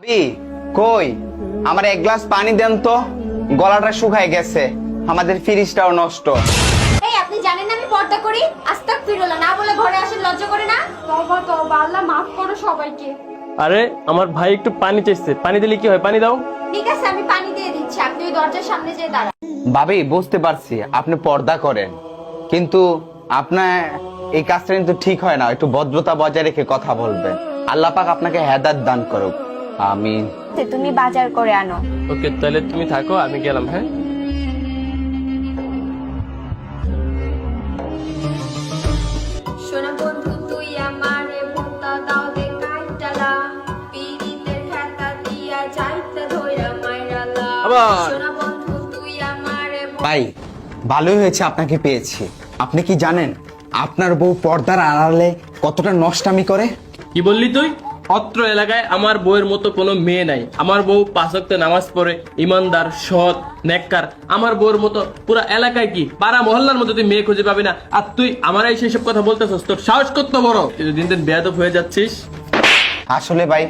ভাবি কই আমার এক গ্লাস পানি দেন তো, গলাটা শুকায় গেছে, আমাদের ফ্রিজটাও নষ্ট। এই আপনি জানেন না আমি পর্দা করি? আস্তাগফিরুল্লাহ না বলে ঘরে আসেন, লজ্জা করে না? তওবা তওবা, আল্লাহ মাফ করো সবাইকে। আরে আমার ভাই একটু পানি চাইছে, পানি দিলে কি হয়? পানি দাও। ঠিক আছে আমি পানি দিয়ে দিচ্ছি, আপনি ওই দরজার সামনে যেয়ে দাঁড়ান। ভাবি বুঝতে পারছি আপনি পর্দা করেন, কিন্তু আপনার এই কাজটা কিন্তু ঠিক হয় না। একটু ভদ্রতা বজায় রেখে কথা বলবেন। আল্লাহ পাক আপনাকে হেদায়েত দান করুক, আমিন। তুমি বাজার করে আনো। ওকে, তাহলে তুমি থাকো, আমি গেলাম। হ্যাঁ, সোনা বন্ধু তুই আমারে ভুলতা দাও দে কাইটালা, পীড়িতের খাতা দিয়া যাইতে ধইরা মাইরালা। আবার। সোনা বন্ধু তুই আমারে ভাই ভালোই হয়েছে আপনাকে পেয়েছি। আপনি কি জানেন আপনার বউ পর্দার আড়ালে কতটা নষ্টামি করে? কি বললি তুই? অত্র এলাকায় আমার বউয়ের মতো কোনো মেয়ে নাই। আমার বউ 5 ওয়াক্ত নামাজ পড়ে, ইমানদার, সৎ, নেককার। আমার বউয়ের মতো পুরো এলাকায় কি পাড়া মহল্লার মতো তুই মেয়ে খুঁজে পাবি না। আর তুই আমার এই সেই সব কথা বলতেছস? তোর সাহস কত বড়! তুই দিন দিন বেয়াদব হয়ে যাচ্ছিস। আসলে ভাই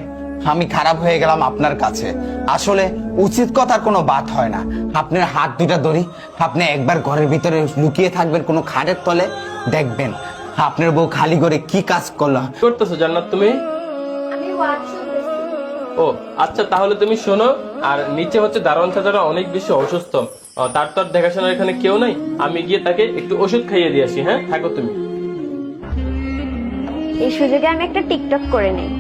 আমি খারাপ হয়ে গেলাম আপনার কাছে। আসলে উচিত কথার কোনো বাত হয় না। আপনার হাত দুটা ধরি, আপনি একবার ঘরের ভিতরে লুকিয়ে থাকবেন কোনো খাটের তলে, দেখবেন আপনার বউ খালি করে কি কাজ করলো। করতেছো জান্নাত তুমি? আমি ওয়াজ শুনতেছি। ও আচ্ছা, তাহলে তুমি শোনো। আর নিচে হচ্ছে দারোয়ান চাচারা অনেক বেশি অসুস্থ, তার তো আর দেখাশোনার এখানে কেউ নাই। আমি গিয়ে তাকে একটু ওষুধ খাইয়ে দিয়ে আসি। হ্যাঁ, থাকো তুমি। এই সুযোগে আমি একটা টিকটক করে নেই।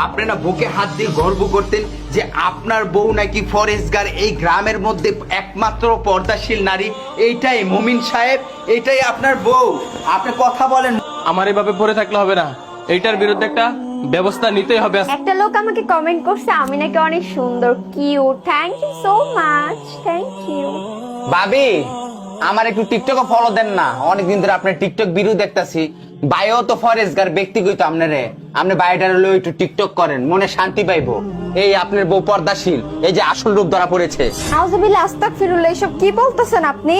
আপনি না বুকে হাত দিয়ে গর্ব করতেন যে আপনার বউ নাকি ফরেস্টগার, এই গ্রামের মধ্যে একমাত্র পর্দাশীল নারী, এইটাই মুমিন সাহেব, এইটাই আপনার বউ। আপনি কথা বলেন। আমার এভাবে পড়ে থাকলে হবে না, এইটার বিরুদ্ধে একটা ব্যবস্থা নিতেই হবে। একটা লোক আমাকে কমেন্ট করছে আমি নাকি অনেক সুন্দর, cute. Thank you so much, thank you. ভাবি আমার একটু টিকটকে ফলো দেন না, অনেকদিন ধরে আপনার টিকটক ভিডিও দেখতাছি। বায়ো তো ফরেস্টগার ব্যক্তিগত আপনারে, আপনি বায়োটার হলো একটু টিকটক করেন, মনে শান্তি পাইবো। এই আপনার বউ পর্দাশীল, এই যে আসল রূপ ধরা পড়েছে। নাউজুবিল্লাহ, আস্তাগফিরুল্লাহ, এসব কি বলতেছেন আপনি?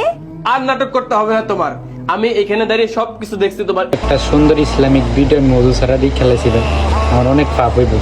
আর নাটক করতে হবে না তোমার। আমি এখানে দাঁড়িয়ে সবকিছু দেখছি। তোমার একটা সুন্দর ইসলামিক ভিডিও মধু সারা দিয়ে খেলেছিল, আমার অনেক পাপ হইব।